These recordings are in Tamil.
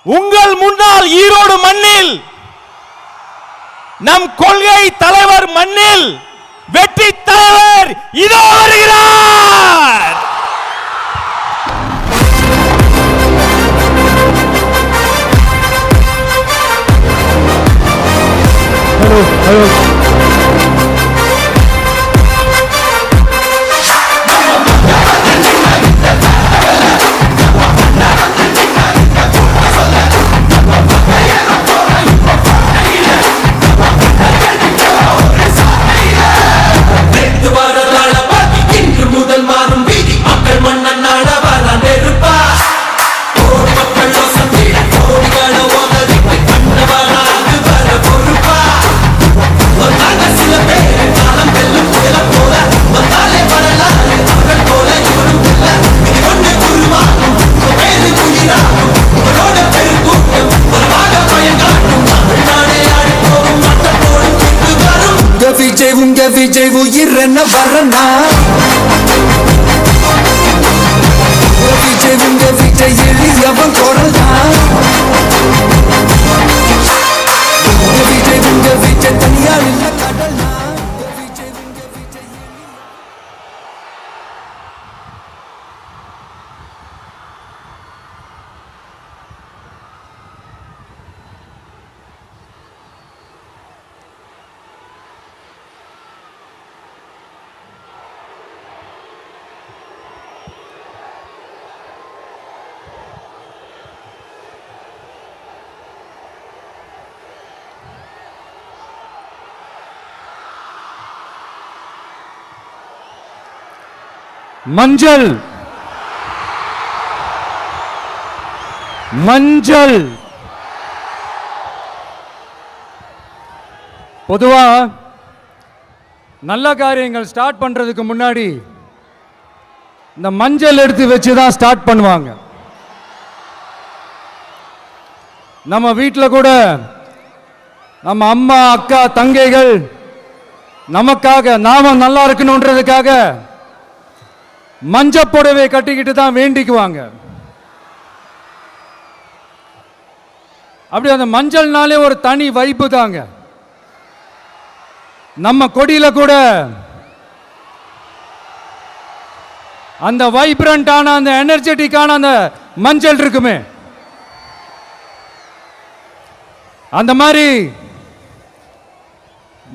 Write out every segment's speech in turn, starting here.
உங்கள் முன்னால் ஈரோடு மண்ணில் நம் கொள்கை தலைவர் மண்ணில் வெற்றி தலைவர் இதோ வருகிறார். ஹலோ விஜய் உயிரென்ன வரனா விஜய் எளியவன் குரல்தான் விஜய் தனியார் இல்ல கடல்னா மஞ்சள் மஞ்சள் பொதுவா நல்ல காரியங்கள் ஸ்டார்ட் பண்றதுக்கு முன்னாடி இந்த மஞ்சள் எடுத்து வச்சு தான் ஸ்டார்ட் பண்ணுவாங்க. நம்ம வீட்டில் கூட நம்ம அம்மா அக்கா தங்கைகள் நமக்காக நாம நல்லா இருக்கணும்ன்றதுக்காக மஞ்சள் புடவை கட்டிக்கிட்டு தான் வேண்டிக்குவாங்க. அப்படி அந்த மஞ்சள்னாலே ஒரு தனி வைப்பு தாங்க. நம்ம கொடியில கூட அந்த வைப்ரண்டான அந்த எனர்ஜெட்டிக்கான அந்த மஞ்சள் இருக்குமே, அந்த மாதிரி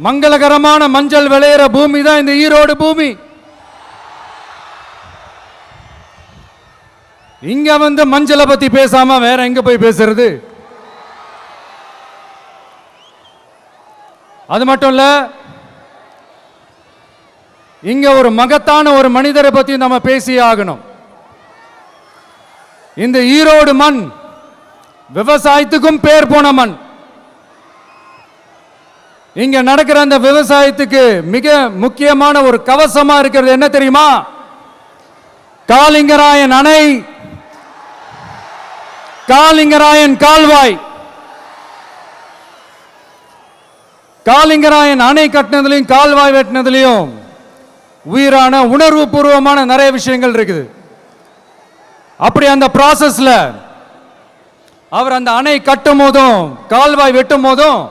மங்களகரமான மஞ்சள் விளையிற பூமி தான் இந்த ஈரோடு பூமி. இங்க வந்து மஞ்சளை பத்தி பேசாம வேற எங்க போய் பேசுறது? அது மட்டும் இல்ல, இங்க ஒரு மகத்தான ஒரு மனிதரை பத்தி நம்ம பேசி ஆகணும். இந்த ஈரோடு மண் விவசாயத்துக்கும் பேர் போன மண். இங்க நடக்கிற அந்த விவசாயத்துக்கு மிக முக்கியமான ஒரு கவசமா இருக்கிறது என்ன தெரியுமா? காலிங்கராயன் அணை, காலிங்கராயன் கால்வாய். காலிங்கராயன் அணை கட்டினதுலையும் கால்வாய் வெட்டினதுலையும் உயிரான உணர்வு பூர்வமான நிறைய விஷயங்கள் இருக்குது. அப்படி அந்த ப்ராசஸ்ல அவர் அந்த அணை கட்டும் போதும் கால்வாய் வெட்டும் போதும்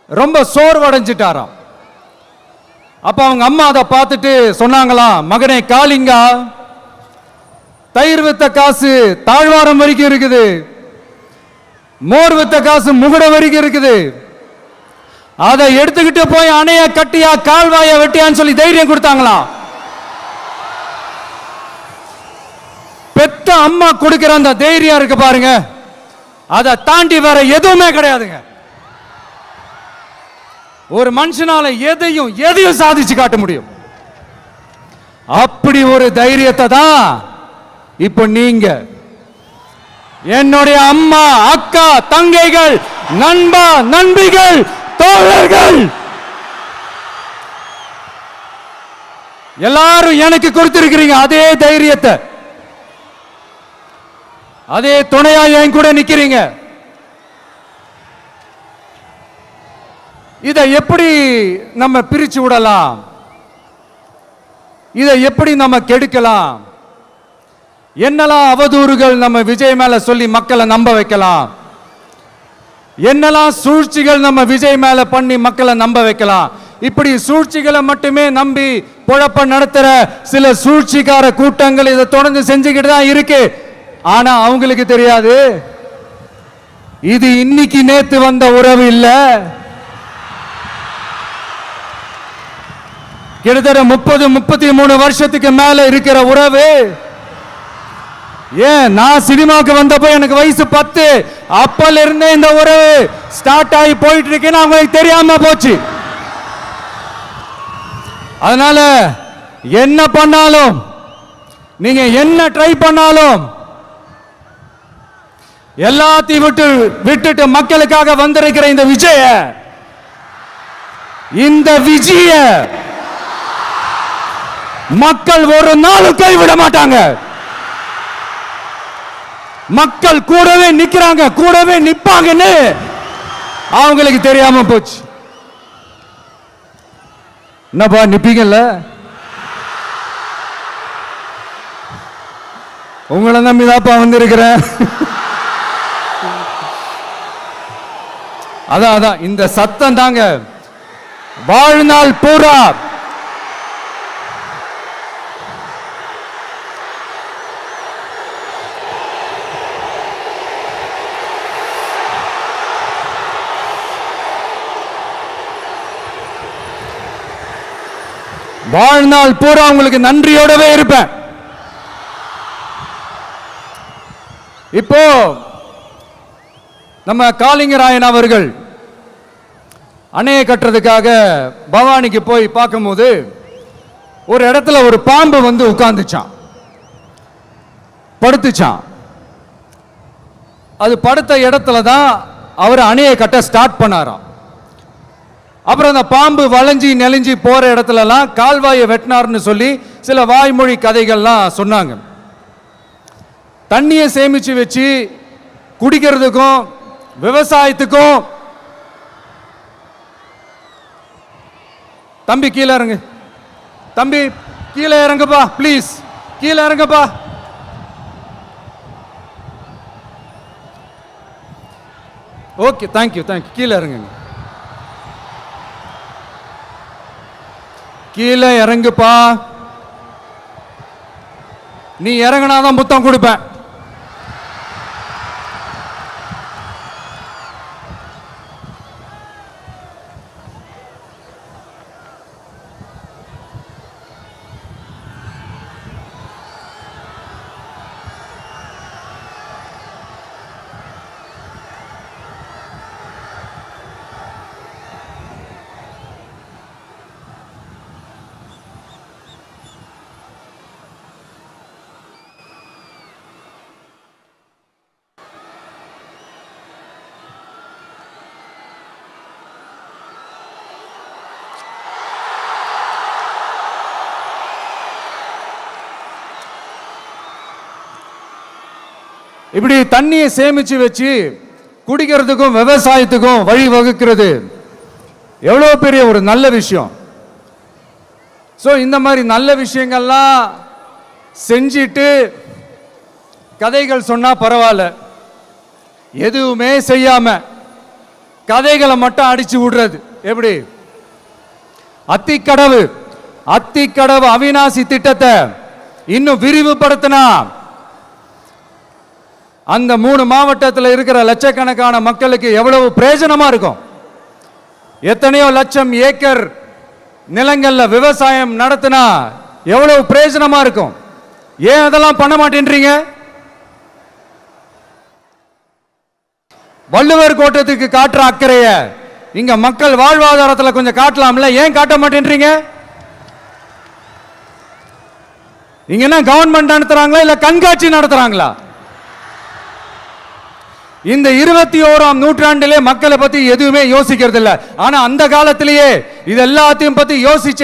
ரொம்ப சோர்வடைஞ்சிட்டாராம். அப்ப அவங்க அம்மா அதை பார்த்துட்டு சொன்னாங்களாம், மகனே காளிங்கா, தயிர் வித்த காசு தாழ்வாரம் வரைக்கும் இருக்குது, மோர் வித்த காசு முகுட வரைக்கும் இருக்குது, அதை எடுத்துக்கிட்டு போய் அணைய கட்டியா கால்வாய வெட்டியான்னு சொல்லி தைரியம் கொடுத்தாங்களாம். பெத்த அம்மா கொடுக்கிற அந்த தைரியம் இருக்கு பாருங்க, அதை தாண்டி வேற எதுவுமே கிடையாதுங்க. ஒரு மனுஷனால எதையும் சாதிச்சு காட்ட முடியும். அப்படி ஒரு தைரியத்தை தான் இப்ப நீங்க என்னுடைய அம்மா அக்கா தங்கைகள் நண்பா நண்பிகள் தோழர்கள் எல்லாரும் எனக்கு கொடுத்திருக்கிறீங்க. அதே தைரியத்தை, அதே துணையா என் கூட நிக்கிறீங்க. இதை எப்படி நம்ம பிரிச்சு விடலாம்? இதை எப்படி நம்ம கெடுக்கலாம்? என்னெல்லாம் அவதூறுகள் நம்ம விஜய் மேல சொல்லி மக்களை நம்ப வைக்கலாம்? என்னெல்லாம் சூழ்ச்சிகள் நம்ம விஜய் மேல பண்ணி மக்களை நம்ப வைக்கலாம்? இப்படி சூழ்ச்சிகளை மட்டுமே நம்பி பொழப்ப நடத்துற சில சூழ்ச்சிக்கார கூட்டங்கள் இதை தொடர்ந்து செஞ்சுக்கிட்டு தான் இருக்கு. ஆனா அவங்களுக்கு தெரியாது, இது இன்னைக்கு நேத்து வந்த உறவு இல்ல. கிட்டத்தட்ட 30-33 வருஷத்துக்கு மேல இருக்கிற உறவு. ஏன், நான் சினிமாவுக்கு வந்தப்போ எனக்கு வயசு 10. அப்பல இருந்தே இந்த உறவு ஸ்டார்ட் ஆகி போயிட்டு இருக்குன்னு அவங்களுக்கு தெரியாம போச்சு. அதனால என்ன பண்ணாலும், நீங்க என்ன ட்ரை பண்ணாலும், எல்லாத்தையும் விட்டுட்டு மக்களுக்காக வந்திருக்கிற இந்த விஜய மக்கள் ஒரு நாளும் கைவிட மாட்டாங்க. மக்கள் கூடவே நிக்கிறாங்க, கூடவே நிப்பாங்கன்னு அவங்களுக்கு தெரியாம போச்சு. என்னப்பா நிப்பீங்கல்ல? உங்களை நம்பிதாப்பா வந்திருக்கிறேன். அதான் இந்த சத்தம் தாங்க வாழ்நாள் பூரா உங்களுக்கு நன்றியோடவே இருப்பேன். இப்போ நம்ம காளிங்கராயன் அவர்கள் அணையை கட்டுறதுக்காக பவானிக்கு போய் பார்க்கும்போது ஒரு இடத்துல ஒரு பாம்பு வந்து உட்கார்ந்துச்சான், படுத்துச்சான். அது படுத்த இடத்துல தான் அவர் அணையை கட்ட ஸ்டார்ட் பண்ணாராம். அப்புறம் அந்த பாம்பு வளைஞ்சி நெளிஞ்சி போற இடத்துலலாம் கால்வாயை வெட்டினார்னு சொல்லி சில வாய்மொழி கதைகள்லாம் சொன்னாங்க. தண்ணியை சேமிச்சு வச்சு குடிக்கிறதுக்கும் விவசாயத்துக்கும். தம்பி கீழே இறங்கு, தம்பி கீழே இறங்குப்பா, ப்ளீஸ் கீழே இறங்குப்பா. ஓகே, தேங்க்யூ கீழே இறங்குங்க, கீழே இறங்குப்பா. நீ இறங்கினாதான் புத்தம் கொடுப்பேன். இப்படி தண்ணியை சேமிச்சு வச்சு குடிக்கிறதுக்கும் விவசாயத்துக்கும் வழி வகுக்கிறது எவ்வளவு பெரிய ஒரு நல்ல விஷயம். ஸோ இந்த மாதிரி நல்ல விஷயங்கள்லாம் செஞ்சிட்டு கதைகள் சொன்னா பரவாயில்ல, எதுவுமே செய்யாம கதைகளை மட்டும் அடிச்சு விடுறது எப்படி? அத்திக்கடவு அவிநாசி திட்டத்தை இன்னும் விரிவுபடுத்தினா அந்த 3 மாவட்டத்தில் இருக்கிற லட்சக்கணக்கான மக்களுக்கு எவ்வளவு பிரயோஜனமா இருக்கும். எத்தனையோ லட்சம் ஏக்கர் நிலங்கள்ல விவசாயம் நடத்தினா எவ்வளவு பிரயோஜனமா இருக்கும். ஏன் அதெல்லாம் பண்ண மாட்டேன்றீங்க? வள்ளுவர் கோட்டத்துக்கு காட்டுற அக்கறைய இங்க மக்கள் வாழ்வாதாரத்தில் கொஞ்சம் காட்டலாம்ல, ஏன் காட்ட மாட்டேன்றீங்க? இங்க என்ன கவர்மெண்ட் நடத்துறாங்களா இல்ல கண்காட்சி நடத்துறாங்களா? இந்த 21ஆம் நூற்றாண்டிலே மக்களை பத்தி எதுவுமே யோசிக்கிறது இல்ல. ஆனா அந்த காலத்திலேயே இது எல்லாத்தையும் பத்தி யோசிச்ச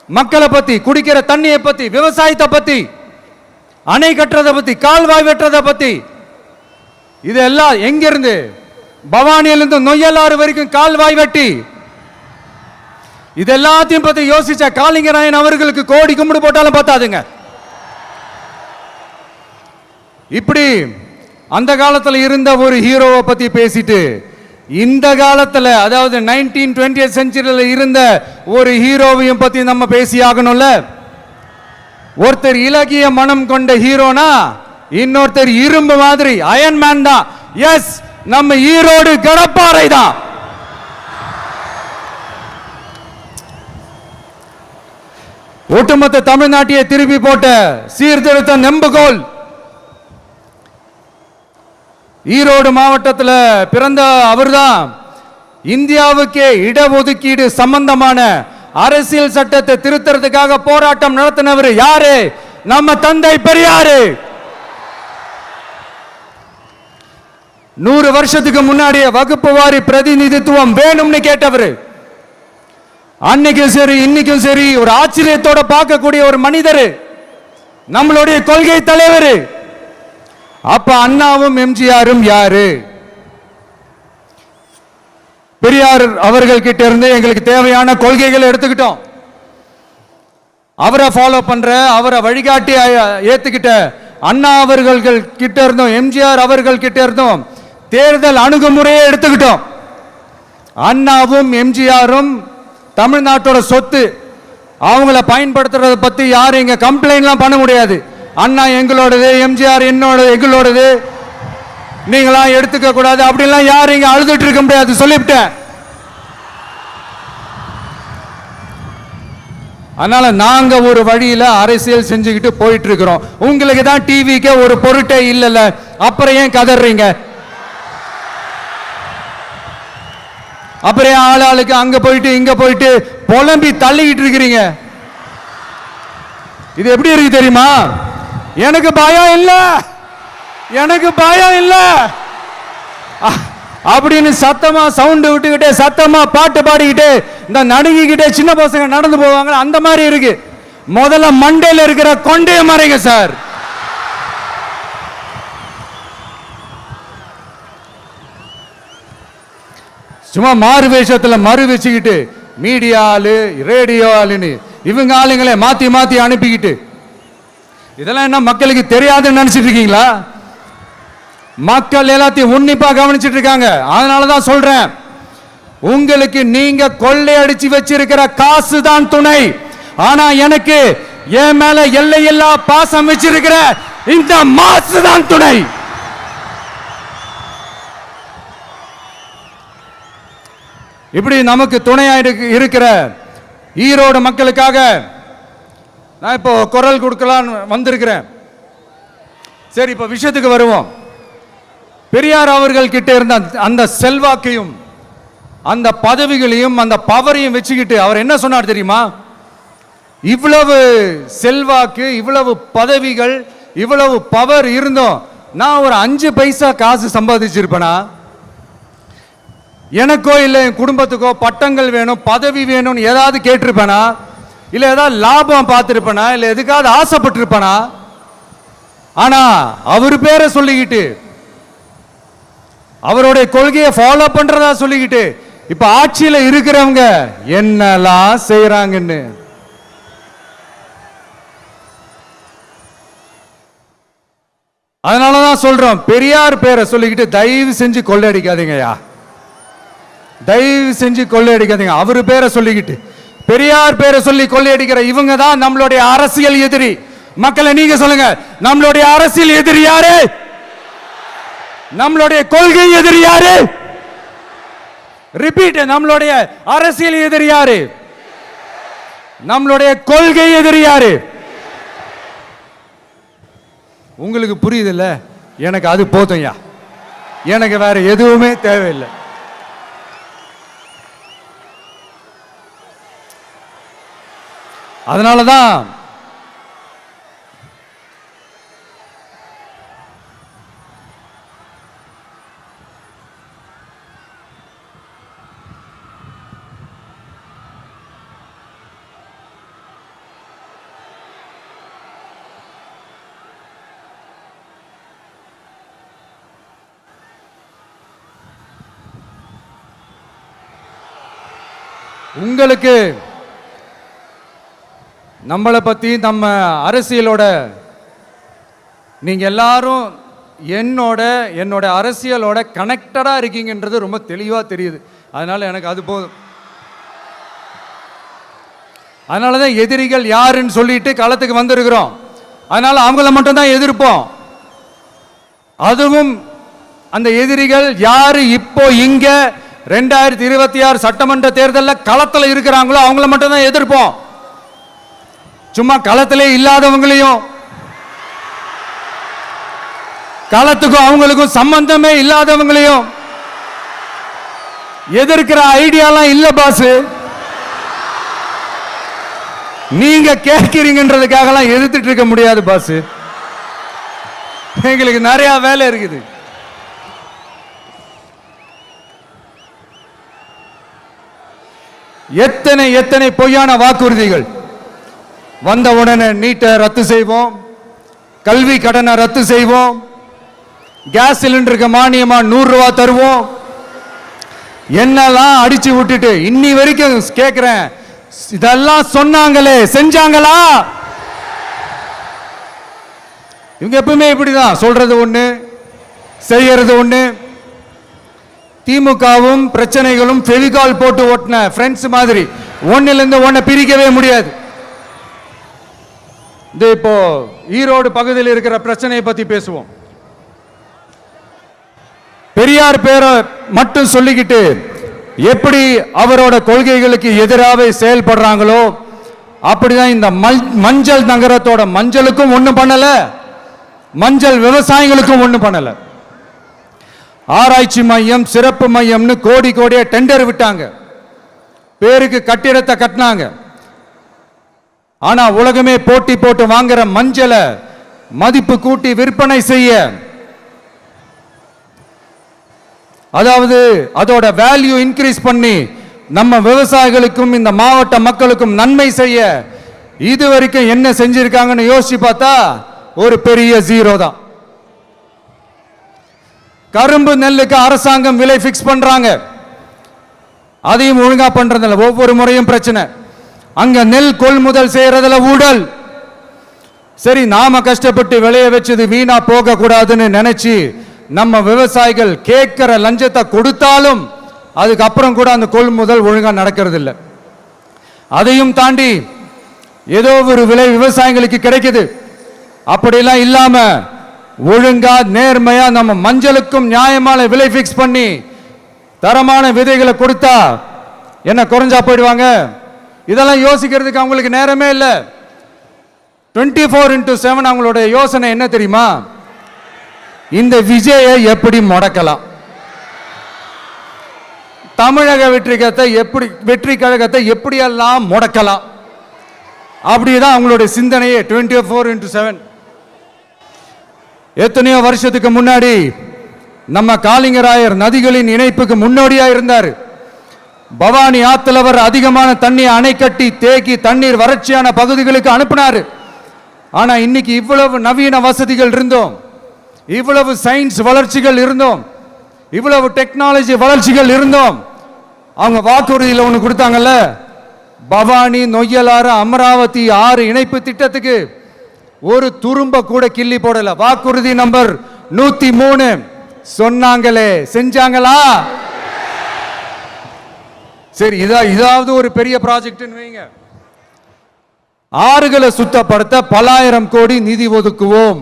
மக்களை பத்தி, குடிக்கிற தண்ணியை பத்தி, விவசாயத்தை பத்தி, அணை கட்டுறதை பத்தி, கால்வாய் வெட்டுறதை பத்தி, இதெல்லாம் எங்கிருந்து? பவானியிலிருந்து நொய்யலாறு வரைக்கும் கால்வாய் வெட்டி இதெல்லாத்தையும் பத்தி யோசிச்ச காளிங்கராயன் அவர்களுக்கு கோடி கும்பிடு போட்டாலும் பார்த்தாதுங்க. இப்படி அந்த காலத்துல இருந்த ஒரு ஹீரோவை பத்தி பேசிட்டு இந்த காலத்துல அதாவது 1920th செஞ்சுரியில இருந்த ஒரு ஹீரோவையும் பத்தி நம்ம பேசி ஆகணும்ல. ஒருத்தர் இலகிய மனம் கொண்ட ஹீரோனா இன்னொருத்தர் இரும்பு மாதிரி அயன் மேன் தான். எஸ், நம்ம ஈரோடு கடப்பாறை தான். ஒட்டுமொத்த தமிழ்நாட்டையே திருப்பி போட்ட சீர்திருத்த நெம்புகோல். ஈரோடு மாவட்டத்தில் பிறந்த அவர்தான் இந்தியாவுக்கே இடஒதுக்கீடு சம்பந்தமான அரசியல் சட்டத்தை திருத்தறதுக்காக போராட்டம் நடத்தினவர் யாரு? நம்ம தந்தை பெரியாரு. 100 வருஷத்துக்கு முன்னாடியே வகுப்பு வாரி பிரதிநிதித்துவம் வேணும்னு கேட்டவர். அன்னைக்கும் சரி இன்னைக்கும் சரி ஒரு ஆச்சரியத்தோட பார்க்கக்கூடிய ஒரு மனிதர், நம்மளுடைய கொள்கை தலைவர். அப்ப அண்ணாவும் எம்ஜிஆரும் யாரு? பெரியார் அவர்கள் கிட்ட இருந்து எங்களுக்கு தேவையான கொள்கைகளை எடுத்துக்கிட்டோம். அவரை ஃபாலோ பண்ற, அவரை வழிகாட்டி ஏத்துக்கிட்ட அண்ணா அவர்கள் கிட்ட இருந்தோம், எம்ஜிஆர் அவர்கள் கிட்ட இருந்தோம் தேர்தல் அணுகுமுறையை எடுத்துக்கிட்டோம். அண்ணாவும் எம்ஜிஆரும் தமிழ்நாட்டோட சொத்து. அவங்கள பயன்படுத்துறத பத்தி யாரும் இங்க கம்ப்ளைண்ட்லாம் பண்ண முடியாது. அண்ணா எங்களோடது, எம்ஜிஆர் எங்களோடது, நீங்களா எடுத்துக்க கூடாது அப்படிலாம் யாரும் இங்க அழுதுட்டு இருக்க முடியாது, சொல்லிவிட்டேன். அதனால நாங்க ஒரு வழியில அரசியல் செஞ்சுக்கிட்டு போயிட்டு இருக்கிறோம். உங்களுக்கு தான் டிவிக்கு ஒரு பொருட்டே இல்லைல்ல, அப்புறம் ஏன் கதறீங்க? அப்புறம் ஆளாளுக்கு அங்க போயிட்டு இங்க போயிட்டு புலம்பி தள்ளிக்கிட்டு இருக்கிறீங்க. இது எப்படி இருக்கு தெரியுமா? எனக்கு பயம் இல்ல, எனக்கு பயம் இல்ல அப்படின்னு சத்தமா சவுண்ட் விட்டுக்கிட்டே சத்தமா பாட்டு பாடிக்கிட்டு இந்த நடுங்கிக்கிட்டே சின்ன பசங்க நடந்து போவாங்க, அந்த மாதிரி இருக்கு. முதல்ல மண்டையில இருக்கிற கொண்டைய மறைங்க சார். சும்மா மாறு வேஷத்துல மறு வச்சுக்கிட்டு மீடியா ஆளு ரேடியோ ஆளுன்னு இவங்க ஆளுங்களே மாத்தி மாத்தி அனுப்பிக்கிட்டு இதெல்லாம் என்ன மக்களுக்கு தெரியாதுன்னு நினைச்சிட்டு இருக்கீங்களா? மக்கள் எல்லாத்தையும் உன்னிப்பா கவனிச்சிட்டு இருக்காங்க. அதனாலதான் சொல்றேன், உங்களுக்கு நீங்க கொள்ளையடிச்சு வச்சிருக்கிற காசு தான் துணை. ஆனா எனக்கு என் மேல எல்லையில்லா பாசம் வச்சிருக்கிற இந்த மாசு தான் துணை. இப்படி நமக்கு துணையா இருக்கிற ஈரோடு மக்களுக்காக நான் இப்போ குரல் கொடுக்கலான்னு வந்திருக்கிறேன். சரி, இப்போ விஷயத்துக்கு வருவோம். பெரியார் அவர்கள் கிட்ட இருந்த அந்த செல்வாக்கையும் அந்த பதவிகளையும் அந்த பவரையும் வச்சுக்கிட்டு அவர் என்ன சொன்னார் தெரியுமா? இவ்வளவு செல்வாக்கு, இவ்வளவு பதவிகள், இவ்வளவு பவர் இருந்தோம் நான் ஒரு 5 பைசா காசு சம்பாதிச்சிருப்பேனா? எனக்கோ இல்லை என் குடும்பத்துக்கோ பட்டங்கள் வேணும், பதவி வேணும்னு ஏதாவது கேட்டிருப்பேனா? இல்லை ஏதாவது லாபம் பார்த்துருப்பேனா? இல்லை எதுக்காவது ஆசைப்பட்டிருப்பேனா? ஆனா அவர் பேரை சொல்லிக்கிட்டு அவருடைய கொள்கையை ஃபாலோ பண்றதா சொல்லிக்கிட்டு இப்ப ஆட்சியில இருக்கிறவங்க என்னெல்லாம் செய்யறாங்கன்னு அதனாலதான் சொல்றோம், பெரியார் பேரை சொல்லிக்கிட்டு தயவு செஞ்சு கொள்ளையடிக்காதீங்கயா, தயவு செஞ்சு கொள்ளையடிக்காதீங்க. அவரு பேரை சொல்லிக்கிட்டு பெரியார் பேரை சொல்லி கொள்ளையடிக்கிற இவங்க தான் நம்மளுடைய அரசியல் எதிரி. மக்களை நீங்க சொல்லுங்க, நம்மளுடைய அரசியல் எதிரி யாரு? நம்மளுடைய கொள்கை எதிரி யாரு? ரிப்பீட், நம்மளுடைய அரசியல் எதிரி யாரு? நம்மளுடைய கொள்கை எதிரி யாரு? உங்களுக்கு புரியுதுல்ல? எனக்கு அது போதும்யா, எனக்கு வேற எதுவுமே தேவையில்லை. அதனாலதான் உங்களுக்கு நம்மளை பற்றி நம்ம அரசியலோட நீங்கள் எல்லாரும் என்னோட அரசியலோட கனெக்டடாக இருக்கீங்கன்றது ரொம்ப தெளிவாக தெரியுது. அதனால் எனக்கு அது போதும். அதனால தான் எதிரிகள் யாருன்னு சொல்லிட்டு களத்துக்கு வந்திருக்கிறோம். அதனால் அவங்கள மட்டும்தான் எதிர்ப்போம். அதுவும் அந்த எதிரிகள் யாரு இப்போ இங்க 2026 சட்டமன்ற தேர்தலில் களத்தில் இருக்கிறாங்களோ அவங்கள மட்டும்தான் எதிர்ப்போம். சும்மா களத்திலே இல்லாதவங்களையும், களத்துக்கும் அவங்களுக்கும் சம்பந்தமே இல்லாதவங்களையும் எதிர்க்கிற ஐடியாலாம் இல்ல பாஸ். நீங்க கேட்கிறீங்கன்றதுக்காகலாம் எதிர்த்துட்டு இருக்க முடியாது பாஸ். எங்களுக்கு நிறைய வேலை இருக்குது. எத்தனை பொய்யான வாக்குறுதிகள். வந்த உடனே நீட்டை ரத்து செய்வோம், கல்வி கடனை ரத்து செய்வோம், கேஸ் சிலிண்டருக்கு மானியமா 100 ரூபாய் தருவோம், என்னெல்லாம் அடிச்சு விட்டுட்டு இன்னி வரைக்கும் கேட்கிறேன், இதெல்லாம் சொன்னாங்களே செஞ்சாங்களா? இவங்க எப்பவுமே இப்படிதான், சொல்றது ஒண்ணு செய்யறது ஒண்ணு. திமுகவும் பிரச்சனைகளும் ஃபெவிகால் போட்டு ஓட்டின ஃப்ரெண்ட்ஸ் மாதிரி ஒன்னிலிருந்து ஒன்னை பிரிக்கவே முடியாது. இது இப்போ ஈரோடு பகுதியில் இருக்கிற பிரச்சனையை பத்தி பேசுவோம். பெரியார் பேரை மட்டும் சொல்லிக்கிட்டு எப்படி அவரோட கொள்கைகளுக்கு எதிராக செயல்படுறாங்களோ அப்படிதான் இந்த மஞ்சள் நகரத்தோட மஞ்சளுக்கும் ஒண்ணும் பண்ணல, மஞ்சள் விவசாயிகளுக்கும் ஒண்ணும் பண்ணல. ஆராய்ச்சி மையம், சிறப்பு மையம்னு கோடியா டெண்டர் விட்டாங்க, பேருக்கு கட்டிடத்தை கட்டினாங்க. ஆனா உலகமே போட்டி போட்டு வாங்குற மஞ்சளை மதிப்பு கூட்டி விற்பனை செய்ய, அதாவது அதோட வேல்யூ இன்க்ரீஸ் பண்ணி நம்ம விவசாயிகளுக்கும் இந்த மாவட்ட மக்களுக்கும் நன்மை செய்ய இதுவரைக்கும் என்ன செஞ்சிருக்காங்கன்னு யோசிச்சு பார்த்தா ஒரு பெரிய ஜீரோ தான். கரும்பு நெல்லுக்கு அரசாங்கம் விலை பிக்ஸ் பண்றாங்க, அதையும் ஒழுங்கா பண்றதில்ல. ஒவ்வொரு முறையும் பிரச்சனை. அங்க நெல் கொள்முதல் செய்யறதுல ஊழல். சரி, நாம கஷ்டப்பட்டு விளைய வச்சது வீணா போக கூடாதுன்னு நினைச்சு நம்ம விவசாயிகள் கேட்கிற லஞ்சத்தை கொடுத்தாலும் அதுக்கப்புறம் கூட அந்த கொள்முதல் ஒழுங்கா நடக்கிறது இல்லை. அதையும் தாண்டி ஏதோ ஒரு விலை விவசாயிகளுக்கு கிடைக்குது. அப்படிலாம் இல்லாம ஒழுங்கா நேர்மையா நம்ம மஞ்சளுக்கும் நியாயமான விலை பிக்ஸ் பண்ணி தரமான விதைகளை கொடுத்தா என்ன குறைஞ்சா போயிடுவாங்க? இதெல்லாம் யோசிக்கிறதுக்கு அவங்களுக்கு நேரமே இல்லை. 24/7 அவங்களோட யோசனை என்ன தெரியுமா? இந்த விஜயை எப்படி முடக்கலாம், தமிழக வெற்றி கழகத்தை எப்படியெல்லாம் முடக்கலாம், அப்படிதான் அவங்களுடைய சிந்தனையே 24/7. எத்தனையோ வருஷத்துக்கு முன்னாடி நம்ம காளிங்கராயர் நதிகளின் இணைப்புக்கு முன்னோடியா இருந்தார். பவானி ஆத்தலவர் அதிகமான தண்ணி அணை கட்டி தேக்கி தண்ணீர் வறட்சியான பகுதிகளுக்கு அனுப்பினார். ஆனா இன்னைக்கு இவ்வளவு நவீன வசதிகள் இருந்தோம், இவ்வளவு சயின்ஸ் வளர்ச்சிகள் இருந்தோம், இவ்வளவு டெக்னாலஜி வளர்ச்சிகள் இருந்தோம், அவங்க வாக்குறுதியில் ஒன்று கொடுத்தாங்கல்ல, பவானி நொய்யலாறு அமராவதி 6 இணைப்பு திட்டத்துக்கு ஒரு துரும்ப கூட கிள்ளி போடல. வாக்குறுதி நம்பர் 103 சொன்னாங்களே செஞ்சாங்களா? சரி, இதாவது ஒரு பெரிய ப்ராஜெக்ட் வைங்க. ஆறுகளை சுத்தப்படுத்த பல ஆயிரம் கோடி நிதி ஒதுக்குவோம்,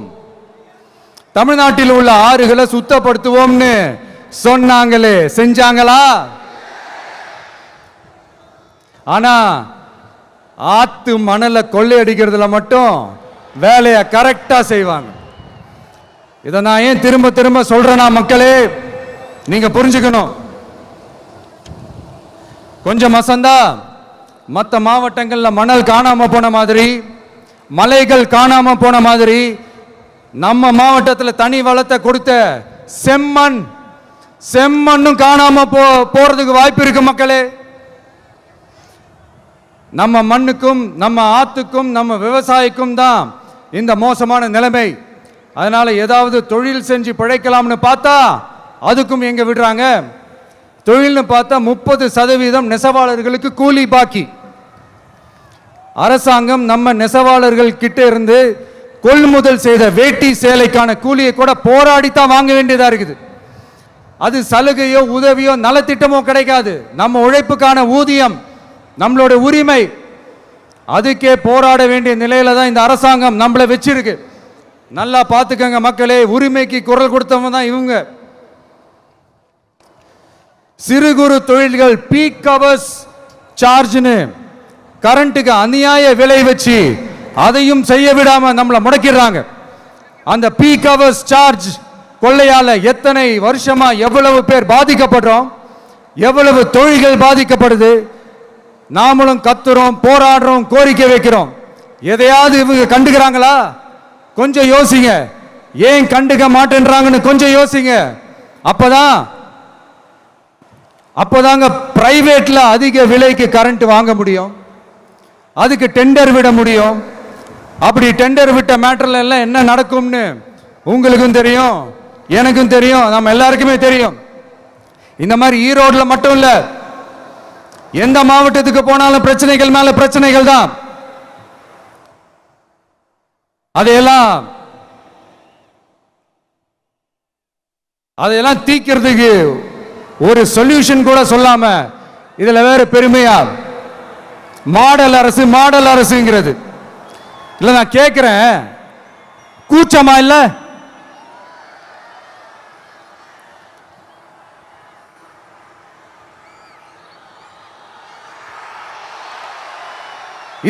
தமிழ்நாட்டில் உள்ள ஆறுகளை சுத்தப்படுத்துவோம்னு சொன்னாங்களே செஞ்சாங்களா? ஆனா ஆத்து மணலை கொள்ளையடிக்கிறதுல மட்டும் வேலையை கரெக்டா செய்வாங்க. இதை நான் ஏன் திரும்ப திரும்ப சொல்றேன்னா, மக்களே நீங்க புரிஞ்சுக்கணும். கொஞ்சம் மசந்தா மற்ற மாவட்டங்களில் மணல் காணாம போன மாதிரி, மலைகள் காணாம போன மாதிரி, நம்ம மாவட்டத்தில் தனி வளத்தை கொடுத்த செம்மண்ணும் காணாம போறதுக்கு வாய்ப்பு இருக்கு மக்களே. நம்ம மண்ணுக்கும் நம்ம ஆத்துக்கும் நம்ம விவசாயிக்கும் தான் இந்த மோசமான நிலைமை. அதனால ஏதாவது தொழில் செஞ்சு பிழைக்கலாம்னு பார்த்தா அதுக்கும் எங்க விடுறாங்க. தொழில்னு பார்த்தா 30% நெசவாளர்களுக்கு கூலி பாக்கி. அரசாங்கம் நம்ம நெசவாளர்கள் கிட்ட இருந்து கொள்முதல் செய்த வேட்டி சேலைக்கான கூலியை கூட போராடித்தான் வாங்க வேண்டியதா இருக்குது. அது சலுகையோ உதவியோ நலத்திட்டமோ கிடைக்காது. நம்ம உழைப்புக்கான ஊதியம், நம்மளோட உரிமை, அதுக்கே போராட வேண்டிய நிலையில தான் இந்த அரசாங்கம் நம்மளை வச்சிருக்கு. நல்லா பார்த்துக்கங்க மக்களே, உரிமைக்கு குரல் கொடுத்தவங்க தான் இவங்க. சிறு குறு தொழில்கள் பீக் ஹவர்ஸ் சார்ஜ்னு கரண்ட்டுக்கு அநியாய விலை வச்சு அதையும் செய்ய விடாம நம்மளை முடக்கிடுறாங்க. அந்த பீக் ஹவர்ஸ் சார்ஜ் கொள்ளையால எத்தனை வருஷமா எவ்வளவு பேர் பாதிக்கப்படுறோம், எவ்வளவு தொழில்கள் பாதிக்கப்படுது. நாமளும் கத்துறோம், போராடுறோம், கோரிக்கை வைக்கிறோம். எதையாவது இவங்க கண்டுக்கிறாங்களா? கொஞ்சம் யோசிங்க. ஏன் கண்டுக்க மாட்டேன்றாங்கன்னு கொஞ்சம் யோசிங்க. அப்போதாங்க பிரைவேட்ல அதிக விலைக்கு கரண்ட் வாங்க முடியும், அதுக்கு டெண்டர் விட முடியும். அப்படி டெண்டர் விட்ட மேட்டர்ல எல்லாம் என்ன நடக்கும்னு உங்களுக்கும் தெரியும், எனக்கும் தெரியும், நம்ம எல்லாருக்குமே தெரியும். இந்த மாதிரி ஈரோடுல மட்டும் இல்ல, எந்த மாவட்டத்துக்கு போனாலும் பிரச்சனைகள் மேல பிரச்சனைகள் தான். அதையெல்லாம் தீக்கிறதுக்கு ஒரு சொல்யூஷன் கூட சொல்லாம இதுல வேற பெருமையா மாடல் அரசு மாடல் அரசுங்கிறது. இல்ல நான் கேட்கிறேன், கூச்சமா இல்ல?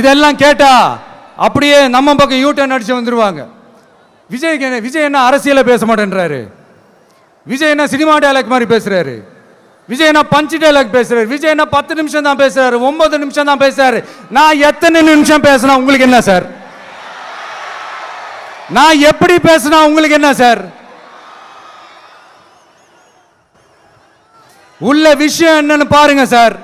இதெல்லாம் கேட்டா அப்படியே நம்ம பக்கம் யூட்டர்ன் அடிச்சு வந்துருவாங்க. விஜய் என்ன அரசியல பேச மாட்டேன்றாரு, விஜய் என்ன சினிமா டயலாக் மாதிரி பேசுறாரு, விஜய் என்ன பஞ்ச் டயலாக் பேசுறாரு, விஜய் என்ன 10 நிமிஷம் தான் பேசுறாரு, 9 நிமிஷம் தான் பேசுறாரு. நான் எத்தனை நிமிஷம் பேசினா உங்களுக்கு என்ன சார்? நான் எப்படி பேசினா உங்களுக்கு என்ன சார்? உள்ள விஷயம் என்னன்னு பாருங்க சார்.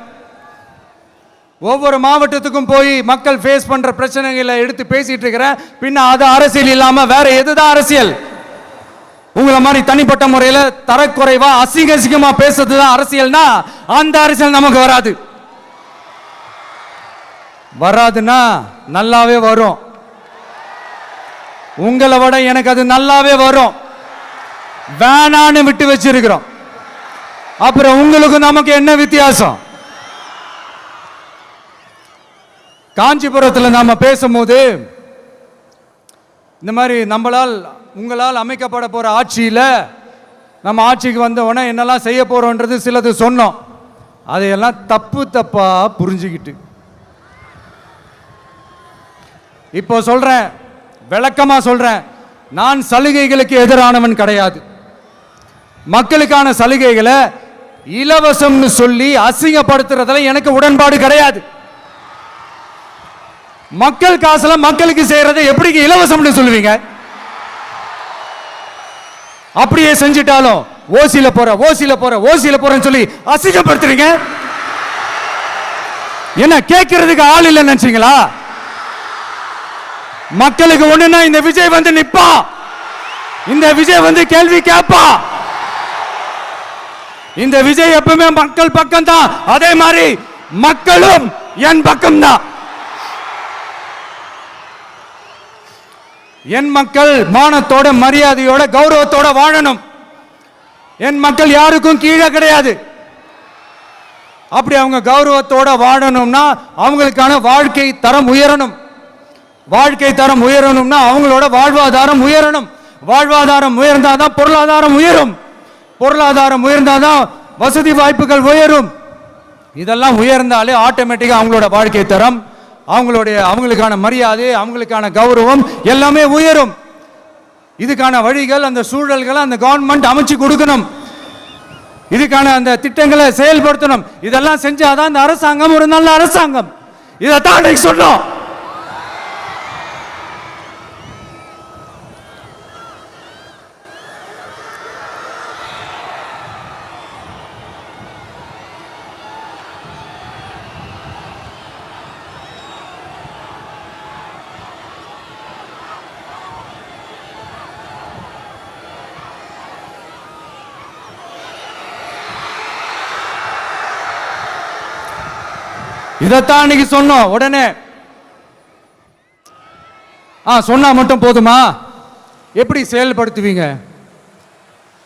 ஒவ்வொரு மாவட்டத்துக்கும் போய் மக்கள் ஃபேஸ் பண்ற பிரச்சனைகளை எடுத்து பேசிட்டு இருக்கிறேன். பின்ன அது அரசியல் இல்லாம வேற எதுதான் அரசியல்? உங்களை மாதிரி தனிப்பட்ட முறையில் தரக்குறைவா அசிங்கமா பேசுறதுதான் அரசியல்னா அந்த அரசியல் நமக்கு வராது. வராதுன்னா நல்லாவே வரும். உங்களை விட எனக்கு அது நல்லாவே வரும். வேணான்னு விட்டு வச்சிருக்கிறோம். அப்புறம் உங்களுக்கு நமக்கு என்ன வித்தியாசம்? காஞ்சிபுரத்தில் நாம பேசும்போது இந்த மாதிரி உங்களால் அமைக்கப்பட போற ஆட்சியில நம்ம ஆட்சிக்கு வந்த உடனே என்னெல்லாம் செய்ய போறோம்ன்றது சிலது சொன்னோம். அதையெல்லாம் தப்பா புரிஞ்சுக்கிட்டு இப்போ சொல்றேன், விளக்கமா சொல்றேன். நான் சலுகைகளுக்கு எதிரானவன் கிடையாது. மக்களுக்கான சலுகைகளை இலவசம்னு சொல்லி அசிங்கப்படுத்துறதுல எனக்கு உடன்பாடு கிடையாது. மக்கள் காசுல மக்களுக்கு செய்யறதை எப்படி இலவசம்னு சொல்லுவீங்க? அப்படியே செஞ்சிட்டாலும் ஓசில போறேன்னு சொல்லி அசிங்கப்படுத்துறீங்க. என்ன கேட்கறதுக்கு ஆள் இல்லைன்னு நினைச்சீங்களா? மக்களுக்கு ஒண்ணுன்னா இந்த விஜய் வந்து நிப்பா, இந்த விஜய் வந்து கேள்வி கேட்பா. இந்த விஜய் எப்பவுமே மக்கள் பக்கம் தான், அதே மாதிரி மக்களும் என் பக்கம் தான். என் மக்கள் மானத்தோட மரியாதையோட கௌரவத்தோட வாழணும். என் மக்கள் யாருக்கும் கீழே கிடையாது. அப்படி அவங்க கௌரவத்தோட வாழணும்னா அவங்களுக்கான வாழ்க்கை தரம் உயரணும். வாழ்க்கை தரம் உயரணும்னா அவங்களோட வாழ்வாதாரம் உயரணும். வாழ்வாதாரம் உயர்ந்தாதான் பொருளாதாரம் உயரும். பொருளாதாரம் உயர்ந்தாதான் வசதி வாய்ப்புகள் உயரும். இதெல்லாம் உயர்ந்தாலே ஆட்டோமேட்டிக்கா அவங்களோட வாழ்க்கை தரம், அவங்களுக்கான மரியாதை, அவங்களுக்கான கௌரவம் எல்லாமே உயரும். இதுக்கான வழிகள், அந்த சூழல்களை அந்த கவர்மெண்ட் அமைச்சு கொடுக்கணும். இதுக்கான அந்த திட்டங்களை செயல்படுத்தணும். இதெல்லாம் செஞ்சாதான் அந்த அரசாங்கம் ஒரு நல்ல அரசாங்கம். இதைத்தான் சொன்னோம். இதைத்தான் அன்னைக்கு சொன்னோம். உடனே சொன்னா மட்டும் போதுமா? எப்படி செயல்படுத்துவீங்க?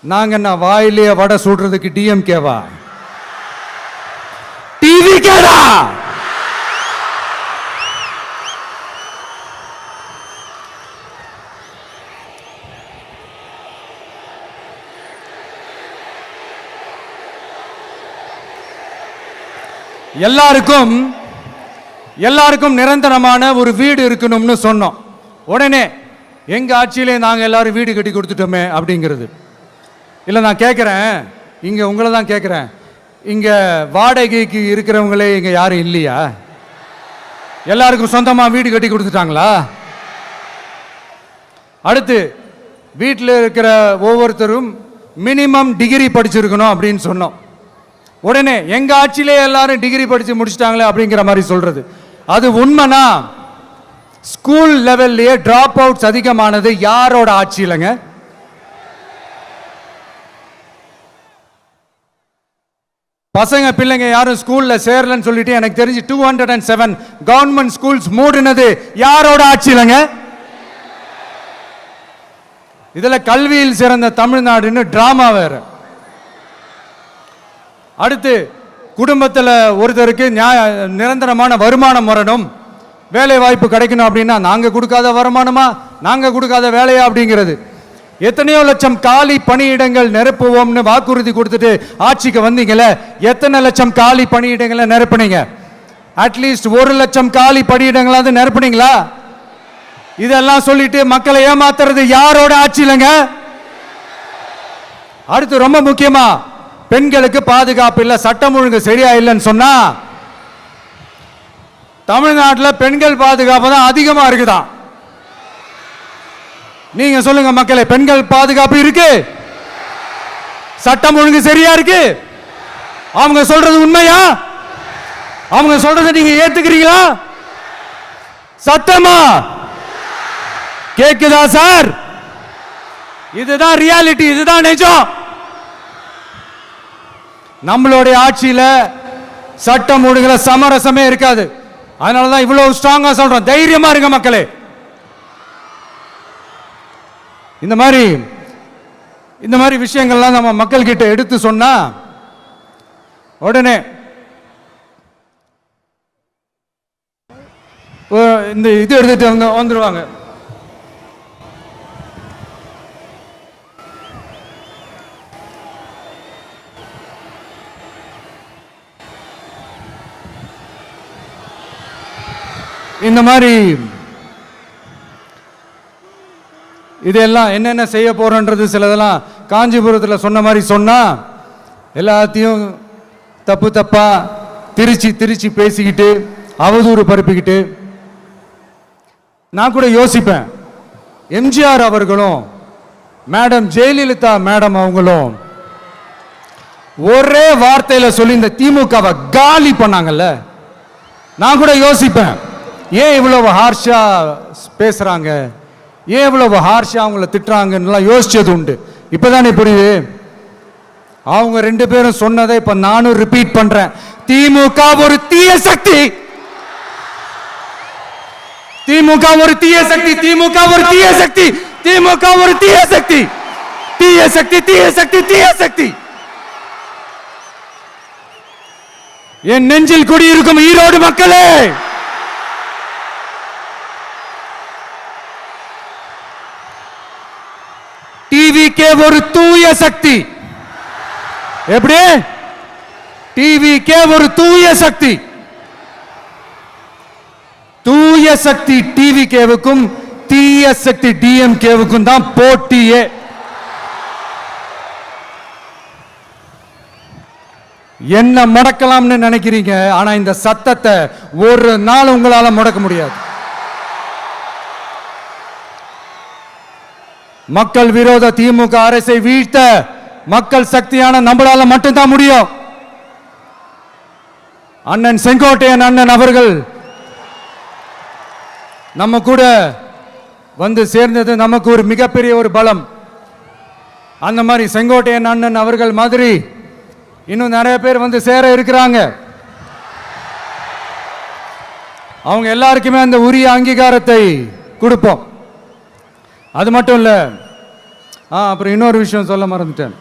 நாங்க என்ன வாயிலேயே வடை சுடுறதுக்கு டிஎம்கேவா? டிவி கேடா? எல்லாருக்கும் நிரந்தரமான ஒரு வீடு இருக்கணும்னு சொன்னோம். உடனே எங்க ஆட்சியிலே நாங்க எல்லாரும் வீடு கட்டி கொடுத்துட்டோமே அப்படிங்கிறது. இல்லை, நான் கேட்குறேன், இங்க உங்களை தான் கேட்குறேன், இங்க வாடகைக்கு இருக்கிறவங்களே இங்க யாரும் இல்லையா? எல்லாருக்கும் சொந்தமா வீடு கட்டி கொடுத்துட்டாங்களா? அடுத்து வீட்டில் இருக்கிற ஒவ்வொருத்தரும் மினிமம் டிகிரி படிச்சிருக்கணும் அப்படின்னு சொன்னோம். உடனே எங்க ஆட்சியிலே எல்லாரும் டிகிரி படிச்சு முடிச்சிட்டாங்களே அப்படிங்கிற மாதிரி சொல்றது. அது உண்மைனா ஸ்கூல் லெவல்லையே டிராப் அவுட்ஸ் அதிகமானது யாரோட ஆட்சியிலங்க? பசங்க பிள்ளைங்க யாரும் ஸ்கூல்ல சேரலன்னு சொல்லிட்டு எனக்கு தெரிஞ்சு 207 கவர்மெண்ட் ஸ்கூல்ஸ் மூடினது யாரோட ஆட்சியிலங்க? இதுல கல்வியில் சிறந்த தமிழ்நாடுன்னு டிராமா வேற. அடுத்து குடும்பத்தில் ஒருத்தருக்கு நிரந்தரமான வருமானம் வரணும், வேலை வாய்ப்பு கிடைக்கணும் அப்படின்னா நாங்க கொடுக்காத வருமானமா, நாங்க கொடுக்காத வேலையா அப்படிங்கிறது. எத்தனையோ லட்சம் காலி பணியிடங்கள் நிரப்புவோம்னு வாக்குறுதி கொடுத்துட்டு ஆட்சிக்கு வந்தீங்கல்ல, எத்தனை லட்சம் காலி பணியிடங்களை நிரப்புனீங்க? அட்லீஸ்ட் 1 லட்சம் காலி பணியிடங்களாவது நிரப்புனீங்களா? இதெல்லாம் சொல்லிட்டு மக்களை ஏமாத்துறது யாரோட ஆட்சியிலங்க? அடுத்து ரொம்ப முக்கியமா, பெண்களுக்கு பாதுகாப்பு இல்லை, சட்டம் ஒழுங்கு சரியா இல்லைன்னு சொன்னா தமிழ்நாட்டில் பெண்கள் பாதுகாப்பு தான் அதிகமா இருக்குதான். நீங்க சொல்லுங்க மக்களே, பெண்கள் பாதுகாப்பு இருக்கு? சட்டம் ஒழுங்கு சரியா இருக்கு? அவங்க சொல்றது உண்மையா? அவங்க சொல்றதை நீங்க ஏத்துக்கிறீங்களா? சத்தமா கேக்குதா சார்? இதுதான் ரியாலிட்டி, இதுதான் நிஜம். நம்மளுடைய ஆட்சியில சட்டம் ஒழுங்குல சமரசமே இருக்காது. அதனாலதான் இவ்வளவு ஸ்ட்ராங்கா சொல்றோம், தைரியமா இருங்க மக்களே. இந்த மாதிரி விஷயங்கள்லாம் நம்ம மக்கள் கிட்ட எடுத்து சொன்னா உடனே இந்த இது எடுத்துட்டு வந்துருவாங்க. இந்த மாதிரி இதெல்லாம் என்னென்ன செய்ய போறோன்றது சிலதெல்லாம் காஞ்சிபுரத்தில் சொன்ன மாதிரி சொன்னா எல்லாத்தையும் தப்பா திருச்சி பேசிக்கிட்டு அவதூறு பரப்பிக்கிட்டு. நான் கூட யோசிப்பேன், எம்ஜிஆர் அவர்களும் மேடம் ஜெயலலிதா மேடம் அவங்களும் ஒரே வார்த்தையில சொல்லி இந்த திமுகவை காலி பண்ணாங்கல்ல. நான் கூட யோசிப்பேன், ஏன் இவ்வளவு ஹார்ஷா பேசுறாங்க, ஏன் இவ்வளவு ஹார்ஷா அவங்கள திட்டுறாங்கன்னு யோசிச்சது உண்டு. இப்பதானே புரியுது. அவங்க 2 பேரும் சொன்னதை இப்ப நானும் ரிப்பீட் பண்றேன். திமுக ஒரு தீய சக்தி, திமுக ஒரு தீய சக்தி, திமுக ஒரு தீய சக்தி, திமுக ஒரு தீய சக்தி, தீய சக்தி, தீய சக்தி, தீய சக்தி. என் நெஞ்சில் குடியிருக்கும் ஈரோடு மக்களே, டிவிகே ஒரு தூய சக்தி. எப்படி? டிவிகே ஒரு தூய சக்தி. தூய சக்தி டிவிகேவுக்கும் தீய சக்தி டிஎம்கேவுக்கும் தான் போட்டியே. என்ன முடக்கலாம்னு நினைக்கிறீங்க, ஆனா இந்த சத்தத்தை ஒரு நாள் உங்களால முடக்க முடியாது. மக்கள் விரோத திமுக அரசை வீழ்த்த மக்கள் சக்தியான நம்மளால மட்டும்தான் முடியும். அண்ணன் செங்கோட்டையன் அண்ணன் அவர்கள் நம்ம கூட வந்து சேர்ந்தது நமக்கு ஒரு மிகப்பெரிய ஒரு பலம். அந்த மாதிரி செங்கோட்டையன் அண்ணன் அவர்கள் மாதிரி இன்னும் நிறைய பேர் வந்து சேர இருக்கிறாங்க. அவங்க எல்லாருக்குமே அந்த உரிய அங்கீகாரத்தை கொடுப்போம். அது மட்டும் இல்லை, அப்புறம் இன்னொரு விஷயம் சொல்ல மறந்துட்டேன்.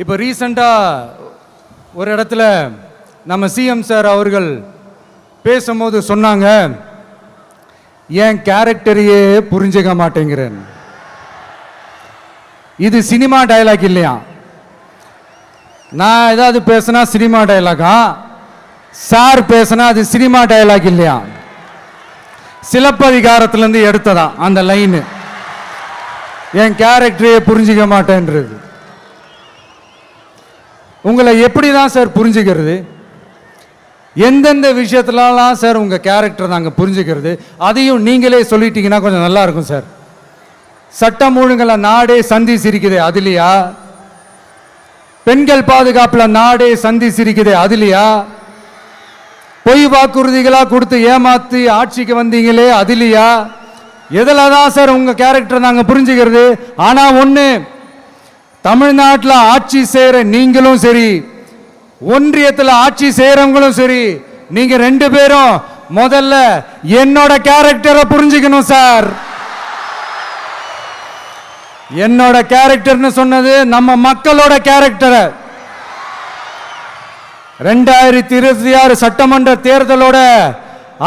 இப்போ ரீசண்டாக ஒரு இடத்துல நம்ம சிஎம் சார் அவர்கள் பேசும்போது சொன்னாங்க, என் கேரக்டரையே புரிஞ்சுக்க மாட்டேங்கிறேன். இது சினிமா டயலாக் இல்லையா? நான் ஏதாவது பேசினா சினிமா டயலாகா? சார் பேசினா அது சினிமா டயலாக் இல்லையா? சிலப்பதிகாரத்திலிருந்து எடுத்ததா அந்த லைனு, என் கேரக்டரையே புரிஞ்சிக்க மாட்டேன்றது. உங்களை எப்படி தான் சார் புரிஞ்சுக்கிறது? எந்தெந்த விஷயத்துலலாம் சார் உங்கள் கேரக்டர் நாங்கள் புரிஞ்சுக்கிறது? அதையும் நீங்களே சொல்லிட்டீங்கன்னா கொஞ்சம் நல்லா இருக்கும் சார். சட்டம் ஒழுங்குல நாடே சந்தி சிரிக்குது அதுலையா? பெண்கள் பாதுகாப்பில் நாடே சந்தி சிரிக்குது அதுலையா? பொய் வாக்குறுதிகளாக கொடுத்து ஏமாத்தி ஆட்சிக்கு வந்தீங்களே அதுலையா? எதில் தான் சார் உங்கள் கேரக்டர் நாங்கள் புரிஞ்சுக்கிறது? ஆனால் ஒன்று, தமிழ்நாட்டில் ஆட்சி செய்கிற நீங்களும் சரி, ஒன்றியத்தில் ஆட்சி செய்கிறவங்களும் சரி, நீங்க ரெண்டு பேரும் முதல்ல என்னோட கேரக்டரை புரிஞ்சுக்கணும் சார். என்னோட கேரக்டர்னு சொன்னது நம்ம மக்களோட கேரக்டரை. 2026 சட்டமன்ற தேர்தலோட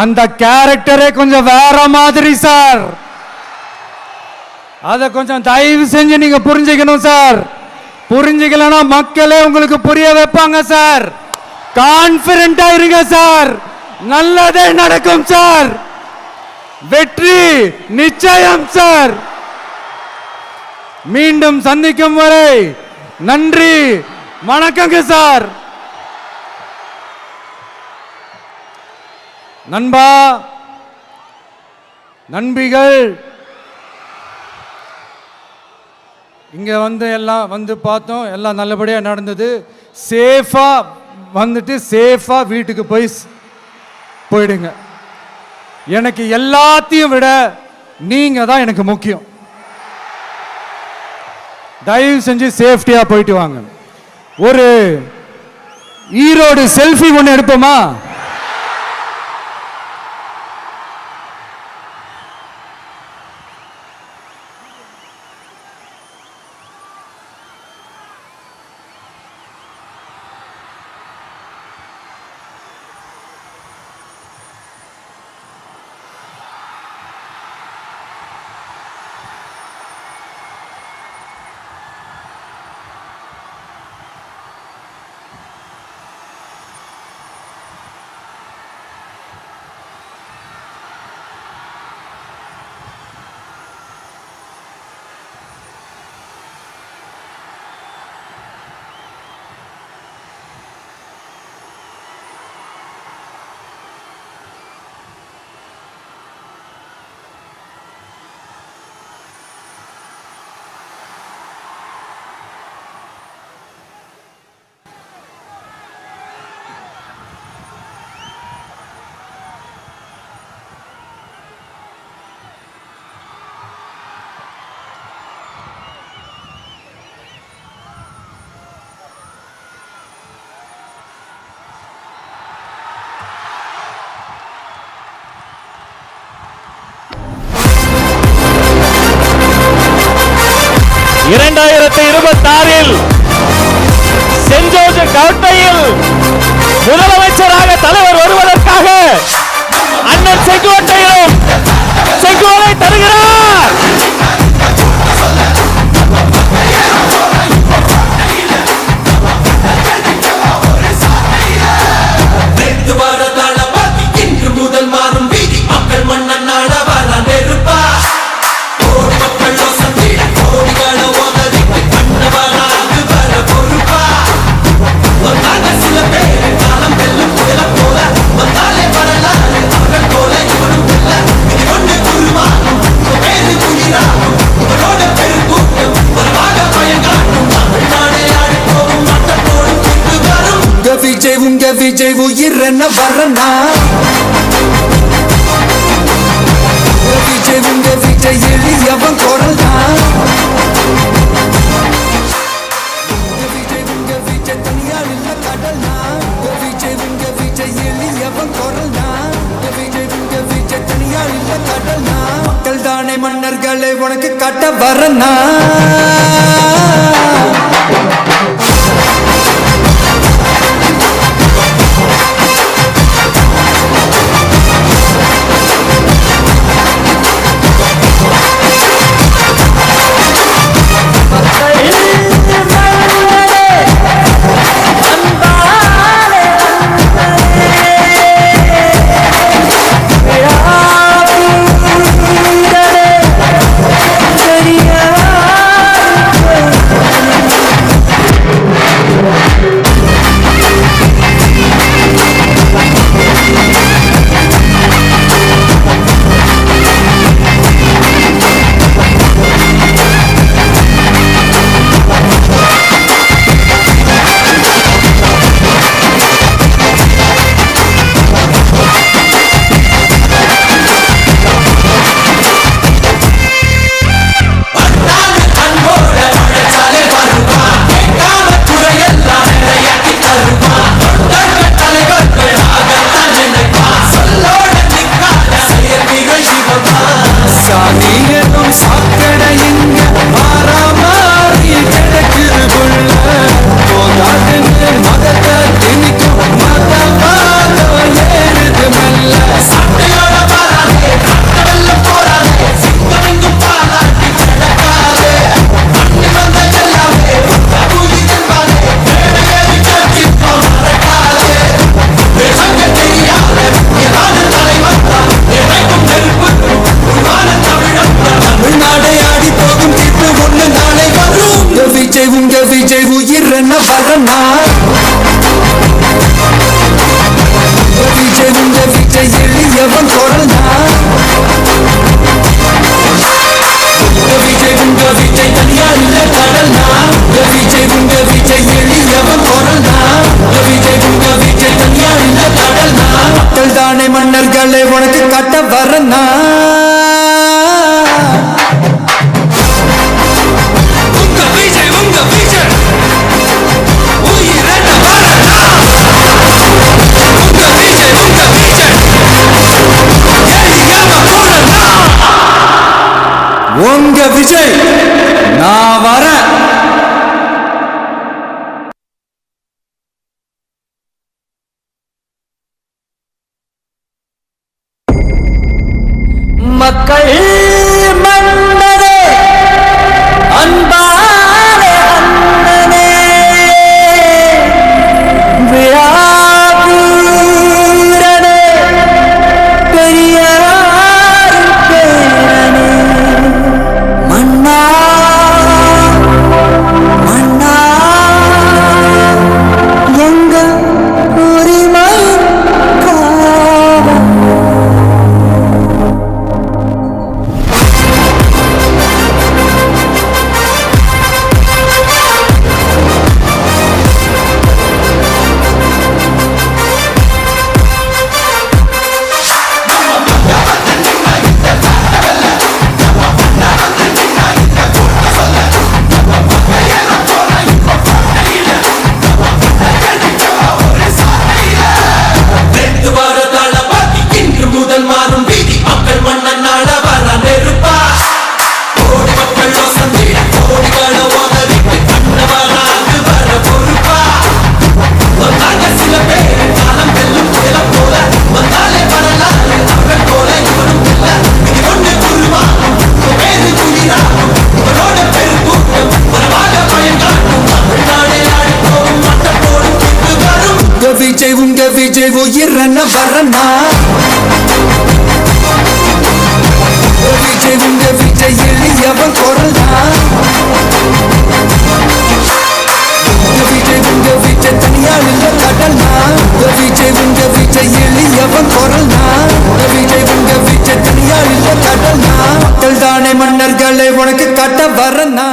அந்த கேரக்டரே கொஞ்சம் வேற மாதிரி சார். அதை கொஞ்சம் தயவு செஞ்சு நீங்க புரிஞ்சுக்கணும் சார். புரிஞ்சுக்கலன்னா மக்களே உங்களுக்கு புரிய வைப்பாங்க சார். கான்பிடண்டா இருங்க சார், நல்லதே நடக்கும் சார். வெற்றி நிச்சயம் சார். மீண்டும் சந்திக்கும் வரை நன்றி, வணக்கங்க சார். நண்பா, நண்பிகள், இங்க எல்லாம் பார்த்தோம், எல்லாம் நல்லபடியாக நடந்தது. சேஃபா வந்துட்டு சேஃபா வீட்டுக்கு போயிடுங்க. எனக்கு எல்லாத்தையும் விட நீங்க தான் எனக்கு முக்கியம். தயவு செஞ்சு சேஃப்டியா போயிட்டு வாங்க. ஒரு ஈரோடு செல்ஃபி ஒன்று எடுப்போமா? செஞ்சோஜ கோட்டையில் முதலமைச்சராக தலைவர் வருவதற்காக அண்ணன் செங்கோட்டையிலும் செங்கோலை தருகிறார். உங்க விஜய் உயிர் என்ன வரனா? உங்க விஜய் எளியவன் குரல் தான். உங்க விஜய் தனியார் இல்ல கடல் தான். உங்க விஜய் எளியவன் குரல் தான். கடல்னா மக்கள் தானே மன்னர்களை உனக்கு காட்ட வரனா விஜய் உயிர் என்ன வரனா விஜய் உங்க விஜய் எளியவன் குரல்னா விஜய் உங்க விஜய் தனியார் இல்ல கடல்னா விஜய் உங்க விஜய் எளியவன் குரல்னா விஜய் உங்க விஜய் தனியார் இல்ல கடல்னா மக்கள் தானே மன்னர்களை உனக்கு காட்ட வரனா உங்க விஜய் நான் வரேன். மக்கள் மன்னரே அன்பான அண்ணனே விழாவீரனே பெரியார் பேரனே மன்னா மன்னா எங்கள் உரிமை காவல் உங்க விஜய் உயிர் என்ன வரனா விஜய் உங்க விஜய் எளியவன் குரல்னா விஜய் உங்க விஜய் தனியார் இல்ல கடல்னா விஜய் உங்க விஜய் எளியவன் குரல்னா விஜய் உங்க விஜய் தனியார் இல்ல கடல்னா மக்கள் தானே மன்னர்களை உனக்கு காட்ட வரனா